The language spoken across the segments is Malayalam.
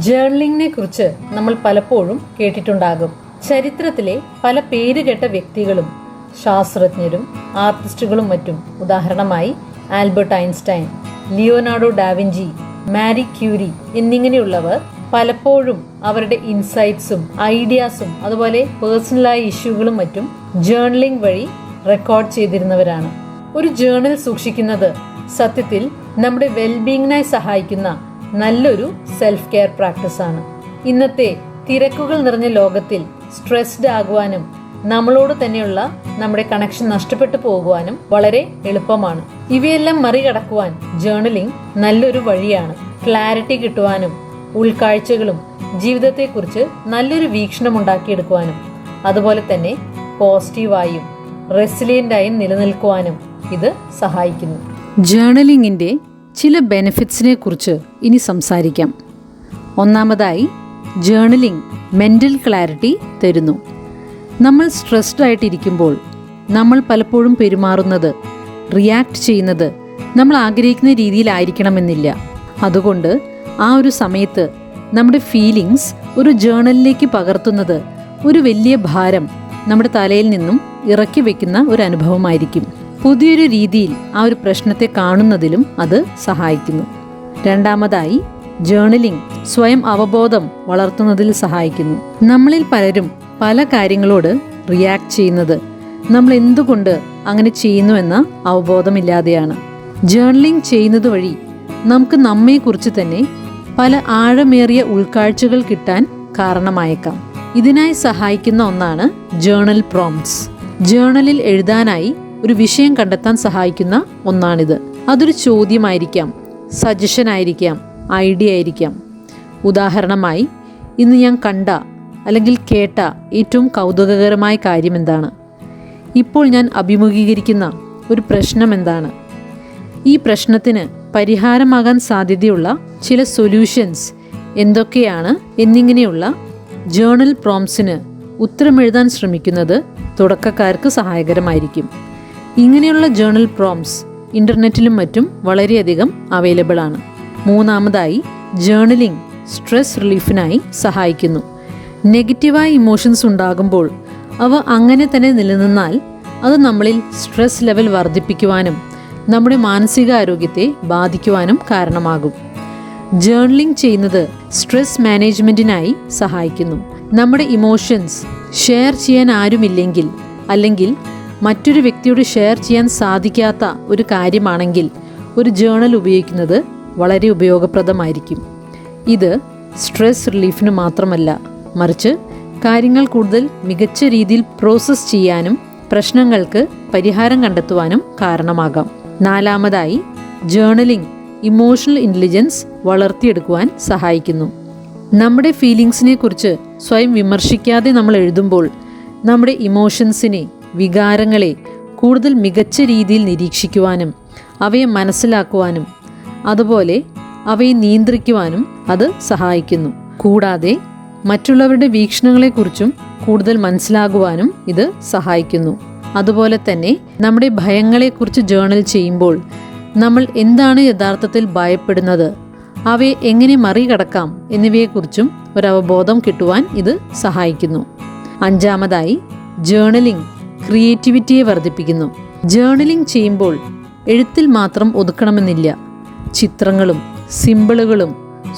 ജേർണലിങ്ങിനെ കുറിച്ച് നമ്മൾ പലപ്പോഴും കേട്ടിട്ടുണ്ടാകും. ചരിത്രത്തിലെ പല പേരുകേട്ട വ്യക്തികളും ശാസ്ത്രജ്ഞരും ആർട്ടിസ്റ്റുകളും മറ്റും, ഉദാഹരണമായി ആൽബർട്ട് ഐൻസ്റ്റൈൻ, ലിയോനാർഡോ ഡാവിഞ്ചി, മാരി ക്യൂരി എന്നിങ്ങനെയുള്ളവർ പലപ്പോഴും അവരുടെ ഇൻസൈറ്റ്സും ഐഡിയാസും അതുപോലെ പേഴ്സണലായ ഇഷ്യൂകളും മറ്റും ജേർണലിംഗ് വഴി റെക്കോർഡ് ചെയ്തിരുന്നവരാണ്. ഒരു ജേർണൽ സൂക്ഷിക്കുന്നത് സത്യത്തിൽ നമ്മുടെ വെൽബീയിങ്ങിനായി സഹായിക്കുന്ന നല്ലൊരു സെൽഫ് കെയർ പ്രാക്ടീസാണ്. ഇന്നത്തെ തിരക്കുകൾ നിറഞ്ഞ ലോകത്തിൽ സ്ട്രെസ്ഡ് ആകുവാനും നമ്മളോട് തന്നെയുള്ള നമ്മുടെ കണക്ഷൻ നഷ്ടപ്പെട്ടു പോകുവാനും വളരെ എളുപ്പമാണ്. ഇവയെല്ലാം മറികടക്കുവാൻ ജേർണലിംഗ് നല്ലൊരു വഴിയാണ്. ക്ലാരിറ്റി കിട്ടുവാനും ഉൾക്കാഴ്ചകളും ജീവിതത്തെക്കുറിച്ച് നല്ലൊരു വീക്ഷണം ഉണ്ടാക്കിയെടുക്കുവാനും അതുപോലെ തന്നെ പോസിറ്റീവായും റെസിലിയൻ്റായും നിലനിൽക്കുവാനും ഇത് സഹായിക്കുന്നു. ജേർണലിങ്ങിൻ്റെ ചില ബെനിഫിറ്റ്സിനെ കുറിച്ച് ഇനി സംസാരിക്കാം. ഒന്നാമതായി, ജേർണലിംഗ് മെൻ്റൽ ക്ലാരിറ്റി തരുന്നു. നമ്മൾ സ്ട്രെസ്ഡ് ആയിട്ടിരിക്കുമ്പോൾ നമ്മൾ പലപ്പോഴും പെരുമാറുന്നത്, റിയാക്ട് ചെയ്യുന്നത് നമ്മൾ ആഗ്രഹിക്കുന്ന രീതിയിലായിരിക്കണമെന്നില്ല. അതുകൊണ്ട് ആ ഒരു സമയത്ത് നമ്മുടെ ഫീലിങ്സ് ഒരു ജേർണലിലേക്ക് പകർത്തുന്നത് ഒരു വലിയ ഭാരം നമ്മുടെ തലയിൽ നിന്നും ഇറക്കി വയ്ക്കുന്ന ഒരു അനുഭവമായിരിക്കും. പുതിയൊരു രീതിയിൽ ആ ഒരു പ്രശ്നത്തെ കാണുന്നതിലും അത് സഹായിക്കുന്നു. രണ്ടാമതായി, ജേർണലിംഗ് സ്വയം അവബോധം വളർത്തുന്നതിൽ സഹായിക്കുന്നു. നമ്മളിൽ പലരും പല കാര്യങ്ങളോട് റിയാക്ട് ചെയ്യുന്നത് നമ്മൾ എന്തുകൊണ്ട് അങ്ങനെ ചെയ്യുന്നു എന്ന അവബോധമില്ലാതെയാണ്. ജേർണലിംഗ് ചെയ്യുന്നത് വഴി നമുക്ക് നമ്മെക്കുറിച്ച് തന്നെ പല ആഴമേറിയ ഉൾക്കാഴ്ചകൾ കിട്ടാൻ കാരണമായേക്കാം. ഇതിനായി സഹായിക്കുന്ന ഒന്നാണ് ജേർണൽ പ്രോംപ്റ്റ്സ്. ജേർണലിൽ എഴുതാനായി ഒരു വിഷയം കണ്ടെത്താൻ സഹായിക്കുന്ന ഒന്നാണിത്. അതൊരു ചോദ്യമായിരിക്കാം, സജഷൻ ആയിരിക്കാം, ഐഡിയ ആയിരിക്കാം. ഉദാഹരണമായി, ഇന്ന് ഞാൻ കണ്ട അല്ലെങ്കിൽ കേട്ട ഏറ്റവും കൗതുകകരമായ കാര്യം എന്താണ്? ഇപ്പോൾ ഞാൻ അഭിമുഖീകരിക്കുന്ന ഒരു പ്രശ്നം എന്താണ്? ഈ പ്രശ്നത്തിന് പരിഹാരമാകാൻ സാധ്യതയുള്ള ചില സൊല്യൂഷൻസ് എന്തൊക്കെയാണ്? എന്നിങ്ങനെയുള്ള ജേർണൽ പ്രോംപ്റ്റ്സിന് ഉത്തരമെഴുതാൻ ശ്രമിക്കുന്നത് തുടക്കക്കാർക്ക് സഹായകരമായിരിക്കും. ഇങ്ങനെയുള്ള ജേർണൽ പ്രോംപ്റ്റ്സ് ഇൻ്റർനെറ്റിലും മറ്റും വളരെയധികം അവൈലബിൾ ആണ്. മൂന്നാമതായി, ജേർണലിംഗ് സ്ട്രെസ് റിലീഫിനായി സഹായിക്കുന്നു. നെഗറ്റീവായ ഇമോഷൻസ് ഉണ്ടാകുമ്പോൾ അവ അങ്ങനെ തന്നെ നിലനിന്നാൽ അത് നമ്മളിൽ സ്ട്രെസ് ലെവൽ വർദ്ധിപ്പിക്കുവാനും നമ്മുടെ മാനസികാരോഗ്യത്തെ ബാധിക്കുവാനും കാരണമാകും. ജേർണലിംഗ് ചെയ്യുന്നത് സ്ട്രെസ് മാനേജ്മെൻറ്റിനായി സഹായിക്കുന്നു. നമ്മുടെ ഇമോഷൻസ് ഷെയർ ചെയ്യാൻ ആരുമില്ലെങ്കിൽ, അല്ലെങ്കിൽ മറ്റൊരു വ്യക്തിയോട് ഷെയർ ചെയ്യാൻ സാധിക്കാത്ത ഒരു കാര്യമാണെങ്കിൽ ഒരു ജേർണൽ ഉപയോഗിക്കുന്നത് വളരെ ഉപയോഗപ്രദമായിരിക്കും. ഇത് സ്ട്രെസ് റിലീഫിന് മാത്രമല്ല, മറിച്ച് കാര്യങ്ങൾ കൂടുതൽ മികച്ച രീതിയിൽ പ്രോസസ്സ് ചെയ്യാനും പ്രശ്നങ്ങൾക്ക് പരിഹാരം കണ്ടെത്തുവാനും കാരണമാകാം. നാലാമതായി, ജേർണലിംഗ് ഇമോഷണൽ ഇൻ്റലിജൻസ് വളർത്തിയെടുക്കുവാൻ സഹായിക്കുന്നു. നമ്മുടെ ഫീലിങ്സിനെ കുറിച്ച് സ്വയം വിമർശിക്കാതെ നമ്മൾ എഴുതുമ്പോൾ നമ്മുടെ ഇമോഷൻസിനെ, വികാരങ്ങളെ കൂടുതൽ മികച്ച രീതിയിൽ നിരീക്ഷിക്കുവാനും അവയെ മനസ്സിലാക്കുവാനും അതുപോലെ അവയെ നിയന്ത്രിക്കുവാനും അത് സഹായിക്കുന്നു. കൂടാതെ മറ്റുള്ളവരുടെ വീക്ഷണങ്ങളെക്കുറിച്ചും കൂടുതൽ മനസ്സിലാകുവാനും ഇത് സഹായിക്കുന്നു. അതുപോലെ തന്നെ നമ്മുടെ ഭയങ്ങളെക്കുറിച്ച് ജേർണൽ ചെയ്യുമ്പോൾ നമ്മൾ എന്താണ് യഥാർത്ഥത്തിൽ ഭയപ്പെടുന്നത്, അവയെ എങ്ങനെ മറികടക്കാം എന്നിവയെക്കുറിച്ചും ഒരവബോധം കിട്ടുവാൻ ഇത് സഹായിക്കുന്നു. അഞ്ചാമതായി, ജേർണലിംഗ് ക്രിയേറ്റിവിറ്റിയെ വർദ്ധിപ്പിക്കുന്നു. ജേർണലിംഗ് ചെയ്യുമ്പോൾ എഴുത്തിൽ മാത്രം ഒതുക്കണമെന്നില്ല. ചിത്രങ്ങളും സിമ്പിളുകളും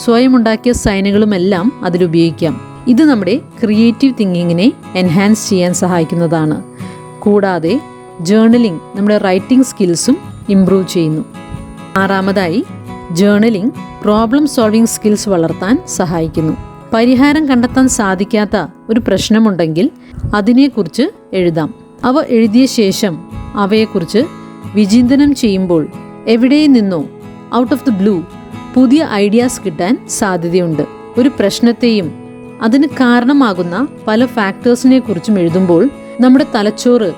സ്വയം ഉണ്ടാക്കിയ സൈനുകളുമെല്ലാം അതിലുപയോഗിക്കാം. ഇത് നമ്മുടെ ക്രിയേറ്റീവ് തിങ്കിങ്ങിനെ എൻഹാൻസ് ചെയ്യാൻ സഹായിക്കുന്നതാണ്. കൂടാതെ ജേർണലിംഗ് നമ്മുടെ റൈറ്റിംഗ് സ്കിൽസും ഇംപ്രൂവ് ചെയ്യുന്നു. ആറാമതായി, ജേർണലിംഗ് പ്രോബ്ലം സോൾവിംഗ് സ്കിൽസ് വളർത്താൻ സഹായിക്കുന്നു. പരിഹാരം കണ്ടെത്താൻ സാധിക്കാത്ത ഒരു പ്രശ്നമുണ്ടെങ്കിൽ അതിനെക്കുറിച്ച് എഴുതാം. അവ എഴുതിയ ശേഷം അവയെക്കുറിച്ച് വിചിന്തനം ചെയ്യുമ്പോൾ എവിടെ നിന്നോ ഔട്ട് ഓഫ് ദി ബ്ലൂ പുതിയ ഐഡിയാസ് കിട്ടാൻ സാധ്യതയുണ്ട്. ഒരു പ്രശ്നത്തെയും അതിന് കാരണമാകുന്ന പല ഫാക്ടേഴ്സിനെ കുറിച്ചും എഴുതുമ്പോൾ നമ്മുടെ തലച്ചോറ്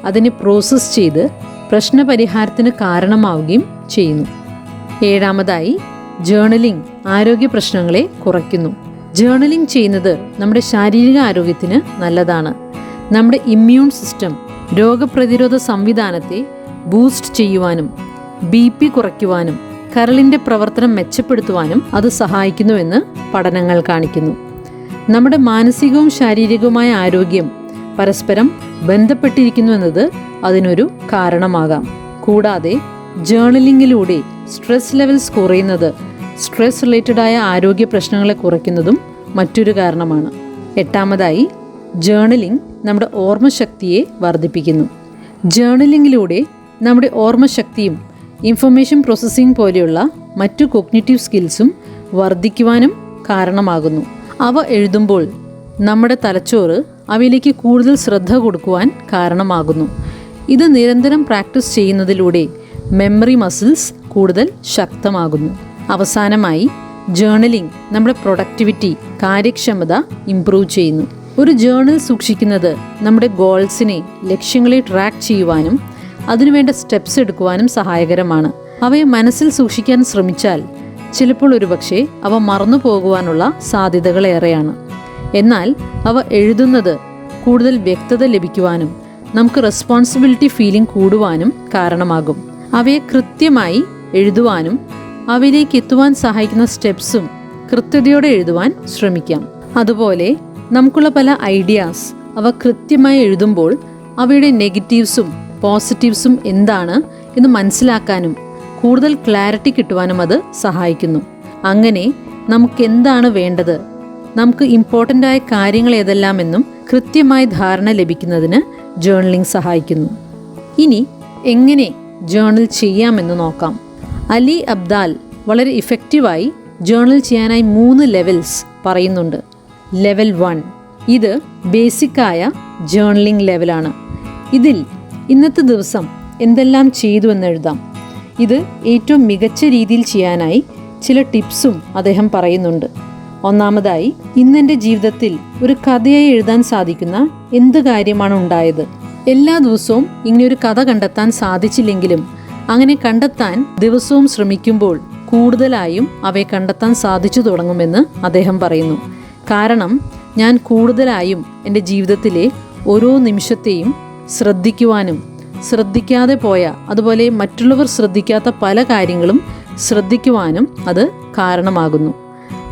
അതിനെ പ്രോസസ്സ് ചെയ്ത് പ്രശ്നപരിഹാരത്തിന് കാരണമാവുകയും ചെയ്യുന്നു. ഏഴാമതായി, ജേർണലിംഗ് ആരോഗ്യ പ്രശ്നങ്ങളെ കുറയ്ക്കുന്നു. ജേർണലിംഗ് ചെയ്യുന്നത് നമ്മുടെ ശാരീരിക ആരോഗ്യത്തിന് നല്ലതാണ്. നമ്മുടെ ഇമ്മ്യൂൺ സിസ്റ്റം, രോഗപ്രതിരോധ സംവിധാനത്തെ ബൂസ്റ്റ് ചെയ്യുവാനും BP കുറയ്ക്കുവാനും കരളിൻ്റെ പ്രവർത്തനം മെച്ചപ്പെടുത്തുവാനും അത് സഹായിക്കുന്നുവെന്ന് പഠനങ്ങൾ കാണിക്കുന്നു. നമ്മുടെ മാനസികവും ശാരീരികവുമായ ആരോഗ്യം പരസ്പരം ബന്ധപ്പെട്ടിരിക്കുന്നു എന്നത് അതിനൊരു കാരണമാകാം. കൂടാതെ ജേർണലിങ്ങിലൂടെ സ്ട്രെസ് ലെവൽസ് കുറയുന്നത് സ്ട്രെസ് റിലേറ്റഡായ ആരോഗ്യ പ്രശ്നങ്ങളെ കുറയ്ക്കുന്നതും മറ്റൊരു കാരണമാണ്. എട്ടാമതായി, ജേർണലിംഗ് നമ്മുടെ ഓർമ്മശക്തിയെ വർദ്ധിപ്പിക്കുന്നു. ജേർണലിങ്ങിലൂടെ നമ്മുടെ ഓർമ്മശക്തിയും ഇൻഫർമേഷൻ പ്രോസസ്സിംഗ് പോലെയുള്ള മറ്റു കോഗ്നിറ്റീവ് സ്കിൽസും വർദ്ധിക്കുവാനും കാരണമാകുന്നു. അവ എഴുതുമ്പോൾ നമ്മുടെ തലച്ചോറ് അവയിലേക്ക് കൂടുതൽ ശ്രദ്ധ കൊടുക്കുവാൻ കാരണമാകുന്നു. ഇത് നിരന്തരം പ്രാക്ടീസ് ചെയ്യുന്നതിലൂടെ മെമ്മറി മസിൽസ് കൂടുതൽ ശക്തമാകുന്നു. അവസാനമായി, ജേർണലിംഗ് നമ്മുടെ പ്രൊഡക്ടിവിറ്റി, കാര്യക്ഷമത ഇംപ്രൂവ് ചെയ്യുന്നു. ഒരു ജേർണൽ സൂക്ഷിക്കുന്നത് നമ്മുടെ ഗോൾസിനെ, ലക്ഷ്യങ്ങളെ ട്രാക്ക് ചെയ്യുവാനും അതിനുവേണ്ട സ്റ്റെപ്സ് എടുക്കുവാനും സഹായകരമാണ്. അവയെ മനസ്സിൽ സൂക്ഷിക്കാൻ ശ്രമിച്ചാൽ ചിലപ്പോൾ ഒരുപക്ഷെ അവ മറന്നു പോകുവാനുള്ള സാധ്യതകളേറെയാണ്. എന്നാൽ അവ എഴുതുന്നത് കൂടുതൽ വ്യക്തത ലഭിക്കുവാനും നമുക്ക് റെസ്പോൺസിബിലിറ്റി ഫീലിംഗ് കൂടുവാനും കാരണമാകും. അവയെ കൃത്യമായി എഴുതുവാനും അവയിലേക്ക് എത്തുവാൻ സഹായിക്കുന്ന സ്റ്റെപ്സും കൃത്യതയോടെ എഴുതുവാൻ ശ്രമിക്കാം. അതുപോലെ നമുക്കുള്ള പല ഐഡിയാസ് അവ കൃത്യമായി എഴുതുമ്പോൾ അവയുടെ നെഗറ്റീവ്സും പോസിറ്റീവ്സും എന്താണ് എന്ന് മനസ്സിലാക്കാനും കൂടുതൽ ക്ലാരിറ്റി കിട്ടുവാനും അത് സഹായിക്കുന്നു. അങ്ങനെ നമുക്ക് എന്താണ് വേണ്ടത്, നമുക്ക് ഇമ്പോർട്ടൻ്റ് ആയ കാര്യങ്ങൾ ഏതെല്ലാമെന്നും കൃത്യമായ ധാരണ ലഭിക്കുന്നതിന് ജേർണലിംഗ് സഹായിക്കുന്നു. ഇനി എങ്ങനെ ജേർണൽ ചെയ്യാമെന്ന് നോക്കാം. അലി അബ്ദാൽ വളരെ ഇഫക്റ്റീവായി ജേർണൽ ചെയ്യാനായി 3 ലെവൽസ് പറയുന്നുണ്ട്. ലെവൽ 1, ഇത് ബേസിക്കായ ജേർണലിംഗ് ലെവലാണ്. ഇതിൽ ഇന്നത്തെ ദിവസം എന്തെല്ലാം ചെയ്തു എന്നെഴുതാം. ഇത് ഏറ്റവും മികച്ച രീതിയിൽ ചെയ്യാനായി ചില ടിപ്സും അദ്ദേഹം പറയുന്നുണ്ട്. ഒന്നാമതായി, ഇന്നെൻ്റെ ജീവിതത്തിൽ ഒരു കഥയായി എഴുതാൻ സാധിക്കുന്ന എന്ത് കാര്യമാണ് ഉണ്ടായത്. എല്ലാ ദിവസവും ഇങ്ങനെയൊരു കഥ കണ്ടെത്താൻ സാധിച്ചില്ലെങ്കിലും അങ്ങനെ കണ്ടെത്താൻ ദിവസവും ശ്രമിക്കുമ്പോൾ കൂടുതലായും അവയെ കണ്ടെത്താൻ സാധിച്ചു തുടങ്ങുമെന്ന് അദ്ദേഹം പറയുന്നു. കാരണം ഞാൻ കൂടുതലായും എൻ്റെ ജീവിതത്തിലെ ഓരോ നിമിഷത്തെയും ശ്രദ്ധിക്കുവാനും ശ്രദ്ധിക്കാതെ പോയ, അതുപോലെ മറ്റുള്ളവർ ശ്രദ്ധിക്കാത്ത പല കാര്യങ്ങളും ശ്രദ്ധിക്കുവാനും അത് കാരണമാകുന്നു.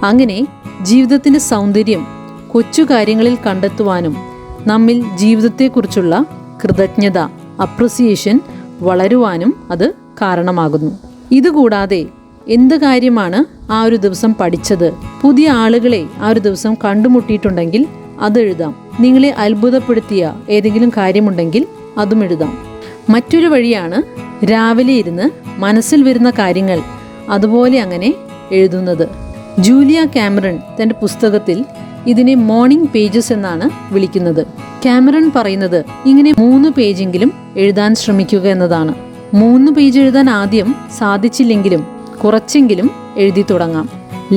അങ്ങനെ ജീവിതത്തിൻ്റെ സൗന്ദര്യം കൊച്ചു കാര്യങ്ങളിൽ കണ്ടെത്തുവാനും നമ്മിൽ ജീവിതത്തെക്കുറിച്ചുള്ള കൃതജ്ഞത, അപ്രിസിയേഷൻ വളരുവാനും അത് കാരണമാകുന്നു. ഇതുകൂടാതെ എന്ത് കാര്യമാണ് ആ ഒരു ദിവസം പഠിച്ചത്, പുതിയ ആളുകളെ ആ ഒരു ദിവസം കണ്ടുമുട്ടിയിട്ടുണ്ടെങ്കിൽ അതെഴുതാം. നിങ്ങളെ അത്ഭുതപ്പെടുത്തിയ ഏതെങ്കിലും കാര്യമുണ്ടെങ്കിൽ അതും എഴുതാം. മറ്റൊരു വഴിയാണ് രാവിലെ ഇരുന്ന് മനസ്സിൽ വരുന്ന കാര്യങ്ങൾ അതുപോലെ അങ്ങനെ എഴുതുന്നത്. ജൂലിയ കാമറൺ തൻ്റെ പുസ്തകത്തിൽ ഇതിനെ മോർണിംഗ് പേജസ് എന്നാണ് വിളിക്കുന്നത്. കാമറൺ പറയുന്നത് ഇങ്ങനെ 3 പേജെങ്കിലും എഴുതാൻ ശ്രമിക്കുക എന്നതാണ്. 3 പേജ് എഴുതാൻ ആദ്യം സാധിച്ചില്ലെങ്കിലും കുറച്ചെങ്കിലും എഴുതി തുടങ്ങാം.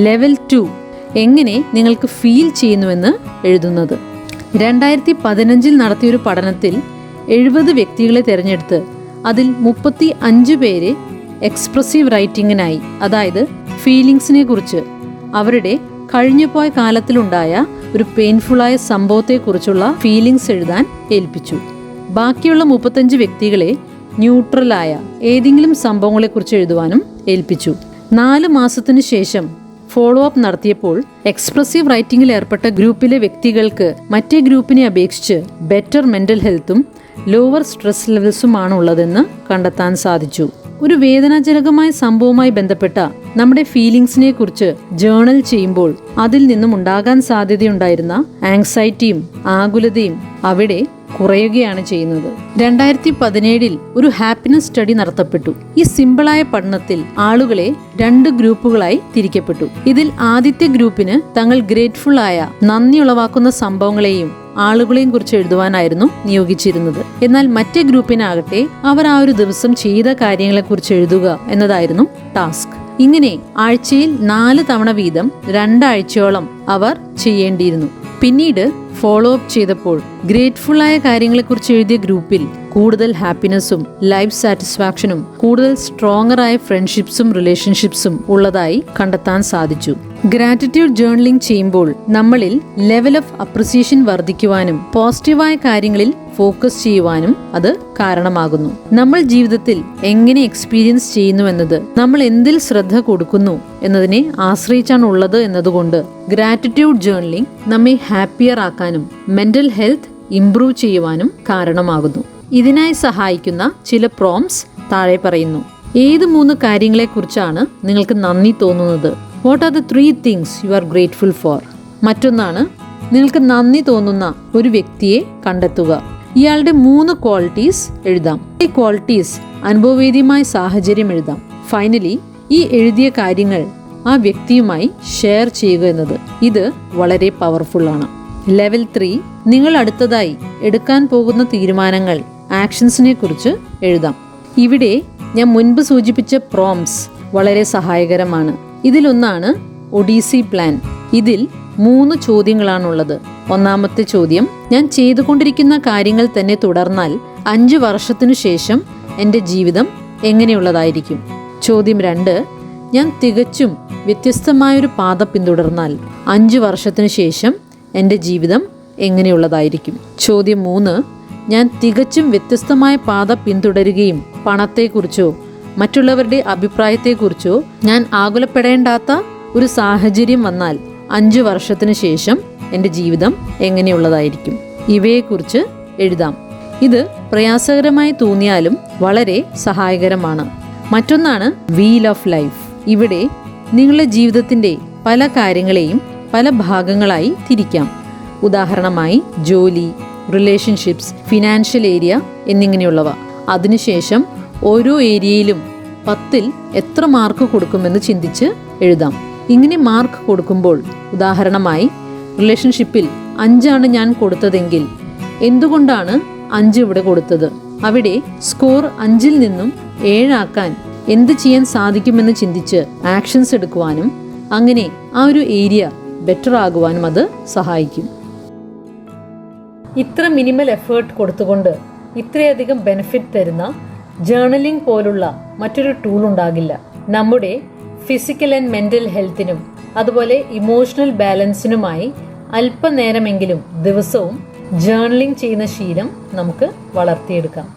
ലെവൽ 2, എങ്ങനെ നിങ്ങൾക്ക് ഫീൽ ചെയ്യുന്നുവെന്ന് എഴുതുന്നത്. 2015 നടത്തിയൊരു പഠനത്തിൽ 70 വ്യക്തികളെ തിരഞ്ഞെടുത്ത് അതിൽ 35 പേരെ എക്സ്പ്രസീവ് റൈറ്റിങ്ങിനായി, അതായത് ഫീലിങ്സിനെ കുറിച്ച്, അവരുടെ കഴിഞ്ഞുപോയ കാലത്തിലുണ്ടായ ഒരു പെയിൻഫുള്ളായ സംഭവത്തെക്കുറിച്ചുള്ള ഫീലിങ്സ് എഴുതാൻ ഏൽപ്പിച്ചു. ബാക്കിയുള്ള 35 വ്യക്തികളെ ന്യൂട്രലായ ഏതെങ്കിലും സംഭവങ്ങളെക്കുറിച്ച് എഴുതുവാനും ഏൽപ്പിച്ചു. 4 മാസത്തിനു ശേഷം ഫോളോ അപ്പ് നടത്തിയപ്പോൾ എക്സ്പ്രസീവ് റൈറ്റിംഗിൽ ഏർപ്പെട്ട ഗ്രൂപ്പിലെ വ്യക്തികൾക്ക് മറ്റേ ഗ്രൂപ്പിനെ അപേക്ഷിച്ച് ബെറ്റർ മെൻ്റൽ ഹെൽത്തും ലോവർ സ്ട്രെസ് ലെവൽസുമാണ് ഉള്ളതെന്ന് കണ്ടെത്താൻ സാധിച്ചു. ഒരു വേദനാജനകമായ സംഭവവുമായി ബന്ധപ്പെട്ട നമ്മുടെ ഫീലിങ്സിനെ കുറിച്ച് ജേർണൽ ചെയ്യുമ്പോൾ അതിൽ നിന്നും ഉണ്ടാകാൻ സാധ്യതയുണ്ടായിരുന്ന ആങ്സൈറ്റിയും ആകുലതയും അവിടെ കുറയുകയാണ് ചെയ്യുന്നത്. 2017 ഒരു ഹാപ്പിനെസ് സ്റ്റഡി നടത്തപ്പെട്ടു. ഈ സിമ്പിളായ പഠനത്തിൽ ആളുകളെ 2 ഗ്രൂപ്പുകളായി തിരിക്കപ്പെട്ടു. ഇതിൽ ആദ്യത്തെ ഗ്രൂപ്പിന് തങ്ങൾ ഗ്രേറ്റ്ഫുൾ ആയ, നന്ദി ഉളവാക്കുന്ന സംഭവങ്ങളെയും ആളുകളെയും കുറിച്ച് എഴുതുവാനായിരുന്നു നിയോഗിച്ചിരുന്നത്. എന്നാൽ മറ്റേ ഗ്രൂപ്പിനാകട്ടെ അവർ ആ ഒരു ദിവസം ചെയ്ത കാര്യങ്ങളെക്കുറിച്ച് എഴുതുക എന്നതായിരുന്നു ടാസ്ക്. ഇങ്ങനെ ആഴ്ചയിൽ 4 തവണ വീതം 2 ആഴ്ചയോളം അവർ ചെയ്യേണ്ടിയിരുന്നു. പിന്നീട് ഫോളോ അപ്പ് ചെയ്തപ്പോൾ ഗ്രേറ്റ്ഫുള്ളായ കാര്യങ്ങളെക്കുറിച്ച് എഴുതിയ ഗ്രൂപ്പിൽ കൂടുതൽ ഹാപ്പിനെസ്സും ലൈഫ് സാറ്റിസ്ഫാക്ഷനും കൂടുതൽ സ്ട്രോങ്ങറായ ഫ്രണ്ട്ഷിപ്സും റിലേഷൻഷിപ്സും ഉള്ളതായി കണ്ടെത്താൻ സാധിച്ചു. ഗ്രാറ്റിറ്റ്യൂഡ് ജേർണലിംഗ് ചെയ്യുമ്പോൾ നമ്മളിൽ ലെവൽ ഓഫ് അപ്രിസിയേഷൻ വർദ്ധിക്കുവാനും പോസിറ്റീവായ കാര്യങ്ങളിൽ ഫോക്കസ് ചെയ്യുവാനും അത് കാരണമാകുന്നു. നമ്മൾ ജീവിതത്തിൽ എങ്ങനെ എക്സ്പീരിയൻസ് ചെയ്യുന്നുവെന്നത് നമ്മൾ എന്തിൽ ശ്രദ്ധ കൊടുക്കുന്നു എന്നതിനെ ആശ്രയിച്ചാണുള്ളത് എന്നതുകൊണ്ട് ഗ്രാറ്റിറ്റ്യൂഡ് ജേർണലിംഗ് നമ്മെ ഹാപ്പിയർ ആക്കാനും മെന്റൽ ഹെൽത്ത് ഇംപ്രൂവ് ചെയ്യുവാനും കാരണമാകുന്നു. ഇതിനായി സഹായിക്കുന്ന ചില പ്രോംപ്റ്റ്സ് താഴെ പറയുന്നു. ഏത് 3 കാര്യങ്ങളെക്കുറിച്ചാണ് നിങ്ങൾക്ക് നന്ദി തോന്നുന്നത്? What are the 3 things you are grateful for? മറ്റൊന്നാണ്, നിങ്ങൾക്ക് നന്ദി തോന്നുന്ന ഒരു വ്യക്തിയെ കണ്ടെത്തുക. ഇയാളുടെ 3 ക്വാളിറ്റീസ് എഴുതാം. ഈ ക്വാളിറ്റീസ് അനുഭവവേദ്യമായ സാഹചര്യം എഴുതാം. ഫൈനലി ഈ എഴുതിയ കാര്യങ്ങൾ ആ വ്യക്തിയുമായി ഷെയർ ചെയ്യുക എന്നത് ഇത് വളരെ പവർഫുൾ ആണ്. ലെവൽ 3, നിങ്ങൾ അടുത്തതായി എടുക്കാൻ പോകുന്ന തീരുമാനങ്ങൾ, ആക്ഷൻസിനെ കുറിച്ച് എഴുതാം. ഇവിടെ ഞാൻ മുൻപ് സൂചിപ്പിച്ച പ്രോംപ്റ്റ്സ് വളരെ സഹായകരമാണ്. ഇതിലൊന്നാണ് ഒഡീസി പ്ലാൻ. ഇതിൽ 3 ചോദ്യങ്ങളാണുള്ളത്. ഒന്നാമത്തെ ചോദ്യം, ഞാൻ ചെയ്തുകൊണ്ടിരിക്കുന്ന കാര്യങ്ങൾ തന്നെ തുടർന്നാൽ 5 വർഷത്തിനു ശേഷം എൻ്റെ ജീവിതം എങ്ങനെയുള്ളതായിരിക്കും? ചോദ്യം 2, ഞാൻ തികച്ചും വ്യത്യസ്തമായൊരു പാത പിന്തുടർന്നാൽ 5 വർഷത്തിനു ശേഷം എൻ്റെ ജീവിതം എങ്ങനെയുള്ളതായിരിക്കും? ചോദ്യം 3, ഞാൻ തികച്ചും വ്യത്യസ്തമായ പാത പിന്തുടരുകയും പണത്തെക്കുറിച്ചോ മറ്റുള്ളവരുടെ അഭിപ്രായത്തെക്കുറിച്ചോ ഞാൻ ആകുലപ്പെടേണ്ടാത്ത ഒരു സാഹചര്യം വന്നാൽ 5 വർഷത്തിനു ശേഷം എൻ്റെ ജീവിതം എങ്ങനെയുള്ളതായിരിക്കും? ഇവയെക്കുറിച്ച് എഴുതാം. ഇത് പ്രയാസകരമായി തോന്നിയാലും വളരെ സഹായകരമാണ്. മറ്റൊന്നാണ് വീൽ ഓഫ് ലൈഫ്. ഇവിടെ നിങ്ങളുടെ ജീവിതത്തിൻ്റെ പല കാര്യങ്ങളെയും പല ഭാഗങ്ങളായി തിരിക്കാം. ഉദാഹരണമായി ജോലി, റിലേഷൻഷിപ്സ്, ഫിനാൻഷ്യൽ ഏരിയ എന്നിങ്ങനെയുള്ളവ. അതിനുശേഷം ഓരോ ഏരിയയിലും 10ൽ എത്ര മാർക്ക് കൊടുക്കുമെന്ന് ചിന്തിച്ച് എഴുതാം. ഇങ്ങനെ മാർക്ക് കൊടുക്കുമ്പോൾ, ഉദാഹരണമായി റിലേഷൻഷിപ്പിൽ 5 ഞാൻ കൊടുത്തതെങ്കിൽ എന്തുകൊണ്ടാണ് 5 ഇവിടെ കൊടുത്തത്? അവിടെ സ്കോർ 5ൽ നിന്നും 7 ആക്കാൻ എന്ത് ചെയ്യാൻ സാധിക്കുമെന്ന് ചിന്തിച്ച് ആക്ഷൻസ് എടുക്കുവാനും അങ്ങനെ ആ ഒരു ഏരിയ ബെറ്റർ ആകുവാനും അത് സഹായിക്കും. ഇത്ര മിനിമൽ എഫേർട്ട് കൊടുത്തുകൊണ്ട് ഇത്രയധികം ബെനിഫിറ്റ് തരുന്ന ജേർണലിംഗ് പോലുള്ള മറ്റൊരു ടൂൾ ഉണ്ടാകില്ല. നമ്മുടെ ഫിസിക്കൽ ആൻഡ് മെൻ്റൽ ഹെൽത്തിനും അതുപോലെ ഇമോഷണൽ ബാലൻസിനുമായി അല്പനേരമെങ്കിലും ദിവസവും ജേർണലിംഗ് ചെയ്യുന്ന ശീലം നമുക്ക് വളർത്തിയെടുക്കാം.